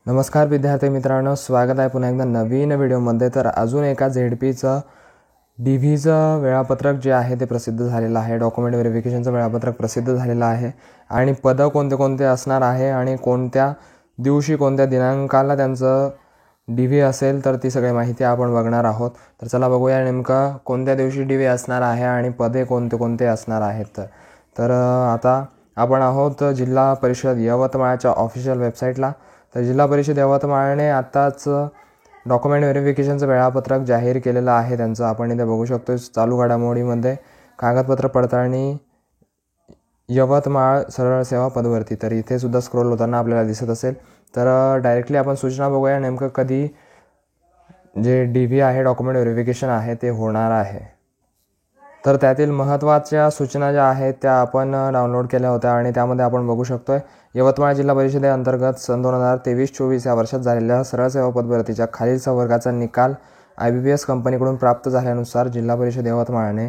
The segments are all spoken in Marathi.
नमस्कार विद्यार्थी मित्रांनो, स्वागत आहे पुन्हा एकदा नवीन व्हिडिओमध्ये। तर अजून एका झेडपीचं डीव्हीचं वेळापत्रक जे आहे ते प्रसिद्ध झालेलं आहे। डॉक्युमेंट व्हेरिफिकेशनचं वेळापत्रक प्रसिद्ध झालेलं आहे आणि पदं कोणते कोणते असणार आहे आणि कोणत्या दिवशी कोणत्या दिनांकाला त्यांचं डीव्ही असेल तर ती सगळी माहिती आपण बघणार आहोत। तर चला बघूया नेमका कोणत्या दिवशी डीव्ही असणार आहे आणि पदे कोणते कोणते असणार आहेत। तर आता आपण आहोत जिल्हा परिषद यवतमाळच्या ऑफिशियल वेबसाईटला। तर जिल्हा परिषद यवतमाळने आताच डॉक्युमेंट व्हेरिफिकेशनचं वेळापत्रक जाहीर केलेलं आहे त्यांचं। आपण इथे बघू शकतो चालू घडामोडीमध्ये कागदपत्र पडताळणी यवतमाळ सरळ सेवा पदभरती। तर इथे सुद्धा स्क्रोल होताना आपल्याला दिसत असेल। तर डायरेक्टली आपण सूचना बघूया नेमकं कधी जे डीव्ही आहे डॉक्युमेंट व्हेरिफिकेशन आहे ते होणार आहे। तर त्यातील महत्त्वाच्या सूचना ज्या आहेत त्या आपण डाउनलोड केल्या होत्या आणि त्यामध्ये आपण बघू शकतोय यवतमाळ जिल्हा परिषदेअंतर्गत सन 2023-24 या वर्षात झालेल्या सरळ सेवा पदभरतीच्या खालील संवर्गाचा निकाल IBPS कंपनीकडून प्राप्त झाल्यानुसार जिल्हा परिषद यवतमाळने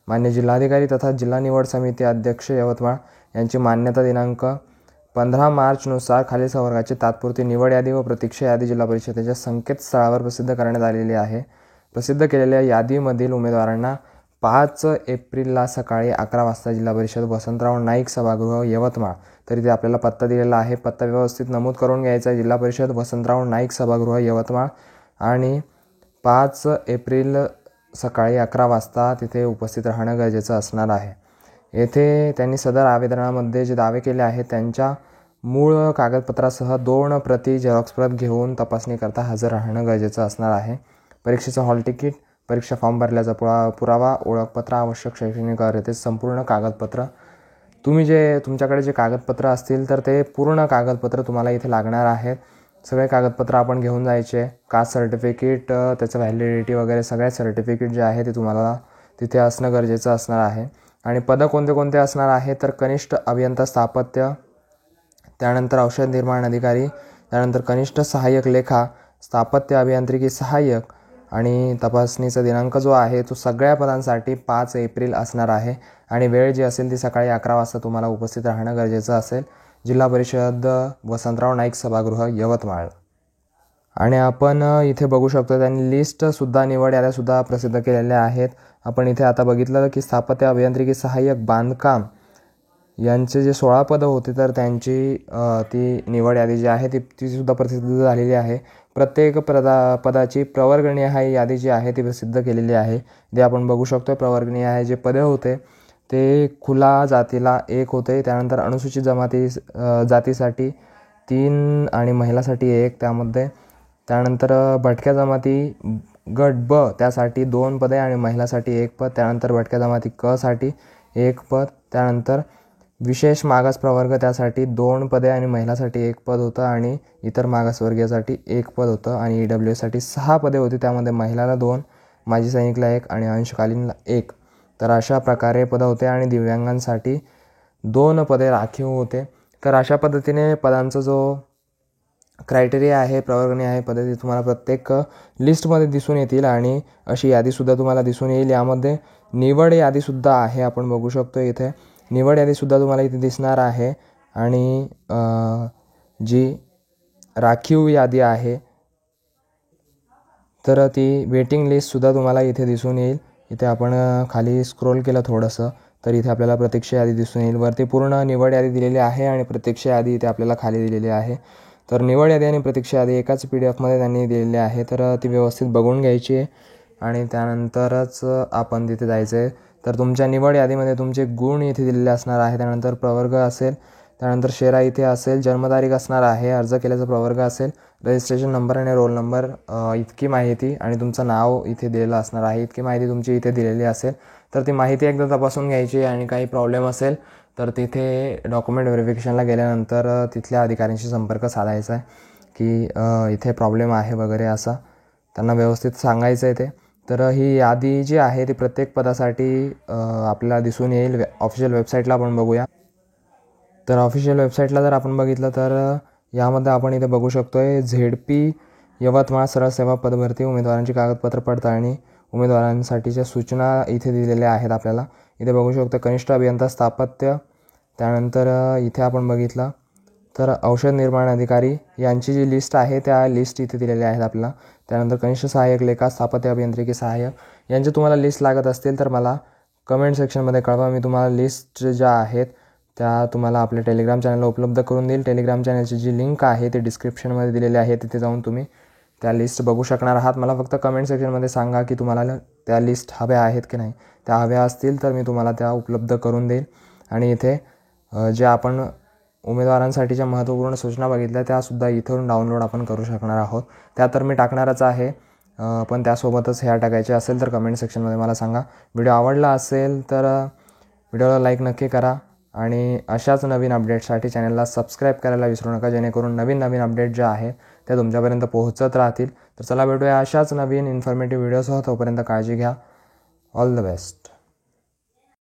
मान्य जिल्हाधिकारी तथा जिल्हा निवड समिती अध्यक्ष यवतमाळ यांची मान्यता दिनांक 15 मार्चनुसार खालील संवर्गाची तात्पुरती निवड यादी व प्रतीक्षा यादी जिल्हा परिषदेच्या संकेतस्थळावर प्रसिद्ध करण्यात आलेली आहे। प्रसिद्ध केलेल्या यादीमधील उमेदवारांना 5 एप्रिलला सकाळी 11 वाजता जिल्हा परिषद वसंतराव नाईक सभागृह यवतमाळ। तर इथे आपल्याला पत्ता दिलेला आहे, पत्ता व्यवस्थित नमूद करून घ्यायचा आहे। जिल्हा परिषद वसंतराव नाईक सभागृह यवतमाळ आणि 5 एप्रिल सकाळी 11 वाजता तिथे उपस्थित राहणं गरजेचं असणार आहे। येथे त्यांनी सदर आवेदनामध्ये जे दावे केले आहेत त्यांच्या मूळ कागदपत्रासह 2 प्रती झेरॉक्स प्रत घेऊन तपासणीकरता हजर राहणं गरजेचं असणार आहे। परीक्षेचं हॉल तिकीट, परीक्षा फॉर्म भरल्याचा पुरावा, ओळखपत्र, आवश्यक शैक्षणिक अर्हतेचे संपूर्ण कागदपत्र, तुमच्याकडे जे कागदपत्र असतील तर ते पूर्ण कागदपत्र तुम्हाला इथे लागणार आहेत। सगळे कागदपत्र आपण घेऊन जायचे। कास्ट सर्टिफिकेट, त्याचं व्हॅलिडिटी वगैरे सगळे सर्टिफिकेट जे आहे ते तुम्हाला तिथे असणं गरजेचं असणार आहे। आणि पदं कोणते कोणते असणार आहे तर कनिष्ठ अभियंता स्थापत्य, त्यानंतर औषध निर्माण अधिकारी, त्यानंतर कनिष्ठ सहाय्यक लेखा, स्थापत्य अभियांत्रिकी सहाय्यक आणि तपासणीचा दिनांक जो आहे तो सगळ्या पदांसाठी 5 एप्रिल असणार आहे आणि वेळ जी असेल ती सकाळी 11 वाजता तुम्हाला उपस्थित राहणं गरजेचं असेल। जिल्हा परिषद वसंतराव नाईक सभागृह यवतमाळ। आणि आपण इथे बघू शकतो त्यांनी लिस्टसुद्धा निवड याद्यासुद्धा प्रसिद्ध केलेल्या आहेत। आपण इथे आता बघितलं की स्थापत्य अभियांत्रिकी सहाय्यक बांधकाम यांचे जे 16 पदं होते तर त्यांची ती निवड यादी जी आहे ती सुद्धा प्रसिद्ध झालेली आहे। प्रत्येक पदाची प्रवर्गनिहाय यादी जी आहे ती प्रसिद्ध केलेली आहे। जे आपण बघू शकतो प्रवर्गनिहाय जे पदे होते ते खुला जातीला 1 होते, त्यानंतर अनुसूचित जातीसाठी 3 आणि महिलासाठी 1 त्यामध्ये, त्यानंतर भटक्या जमाती गट ब त्यासाठी 2 पदे आणि महिलासाठी 1 पद, त्यानंतर भटक्या जमाती क साठी 1 पद, त्यानंतर विशेष मागास प्रवर्ग त्यासाठी 2 पदे आणि महिलासाठी 1 पद होतं आणि इतर मागासवर्गीयासाठी 1 पद होतं आणि EWS साठी 6 पदे होती, त्यामध्ये महिलाला 2, माजी सैनिकला 1 आणि अंशकालीनला 1। तर अशा प्रकारे पदं होते आणि दिव्यांगांसाठी 2 पदे राखीव होते। तर अशा पद्धतीने पदांचा जो क्रायटेरिया आहे प्रवर्गणी आहे पद्धती तुम्हाला प्रत्येक लिस्टमध्ये दिसून येतील आणि अशी यादीसुद्धा तुम्हाला दिसून येईल। यामध्ये निवड यादीसुद्धा आहे, आपण बघू शकतो इथे निवड यादीसुद्धा तुम्हाला इथे दिसणार आहे आणि जी राखीव यादी आहे तर ती वेटिंग लिस्टसुद्धा तुम्हाला इथे दिसून येईल। इथे आपण खाली स्क्रोल केलं थोडंसं तर इथे आपल्याला प्रतीक्षा यादी दिसून येईल। वरती पूर्ण निवड यादी दिलेली आहे आणि प्रतीक्षा यादी इथे आपल्याला खाली दिलेली आहे। तर निवड यादी आणि प्रतीक्षा यादी एकाच PDF त्यांनी दिलेली आहे, तर ती व्यवस्थित बघून घ्यायची आहे आणि त्यानंतरच आपण तिथे जायचं आहे। तर तुमच्या निवड यादीमध्ये तुमचे गुण इथे दिलेले असणार आहे, त्यानंतर प्रवर्ग असेल, त्यानंतर शेरा इथे असेल, जन्मतारीख असणार आहे, अर्ज केल्याचा प्रवर्ग असेल, रजिस्ट्रेशन नंबर आणि रोल नंबर इतकी माहिती आणि तुमचं नाव इथे दिलेलं असणार आहे। इतकी माहिती तुमची इथे दिलेली असेल तर ती माहिती एकदा तपासून घ्यायची आणि काही प्रॉब्लेम असेल तर तिथे डॉक्युमेंट व्हेरिफिकेशनला गेल्यानंतर तिथल्या अधिकाऱ्यांशी संपर्क साधायचा आहे की इथे प्रॉब्लेम आहे वगैरे असं त्यांना व्यवस्थित सांगायचं आहे ते। तर ही यादी जी आहे ती प्रत्येक पदासाठी आपल्याला दिसून येईल। ऑफिशियल वेबसाईटला आपण बघूया। तर ऑफिशियल वेबसाईटला जर आपण बघितलं तर यामध्ये आपण इथे बघू शकतो आहे ZP यवतमाळ सरळ सेवा पदभरती उमेदवारांची कागदपत्र पडताळणी उमेदवारांसाठीच्या सूचना इथे दिलेल्या आहेत आपल्याला। इथे बघू शकतो कनिष्ठ अभियंता स्थापत्य, त्यानंतर इथे आपण बघितलं तर औषध निर्माण अधिकारी यांची जी लिस्ट आहे त्या लिस्ट इथे दिलेल्या आहेत आपल्याला. त्यानंतर कनिष्ठ सहाय्यक लेखा, स्थापत्य अभियांत्रिकी सहाय्यक यांचे तुम्हाला लिस्ट लागत असतील तर मला कमेंट सेक्शनमध्ये कळवा. मी तुम्हाला लिस्ट ज्या आहेत त्या तुम्हाला आपल्या टेलिग्राम चॅनलला उपलब्ध करून देईल. टेलिग्राम चॅनलची जी लिंक आहे ती डिस्क्रिप्शनमध्ये दिलेली आहे. तिथे जाऊन तुम्ही त्या लिस्ट बघू शकणार आहात. मला फक्त कमेंट सेक्शनमध्ये सांगा की तुम्हाला त्या लिस्ट हव्या आहेत की नाही. त्या हव्या असतील तर मी तुम्हाला त्या उपलब्ध करून देईल. आणि इथे जे आपण उमेदवारांसाठीच्या महत्त्वपूर्ण सूचना बघितल्या त्यासुद्धा इथून डाउनलोड आपण करू शकणार आहोत. त्या तर मी टाकणारच आहे, पण त्यासोबतच ह्या टाकायचे असेल तर कमेंट सेक्शनमध्ये मला सांगा. व्हिडिओ आवडला असेल तर व्हिडिओला लाईक नक्की करा आणि अशाच नवीन अपडेट्ससाठी चॅनलला सबस्क्राईब करायला विसरू नका, जेणेकरून नवीन अपडेट जे आहे ते तुमच्यापर्यंत पोहोचत राहतील. तर चला भेटूया अशाच नवीन इन्फॉर्मेटिव्ह व्हिडिओसह. तोपर्यंत काळजी घ्या. All the best.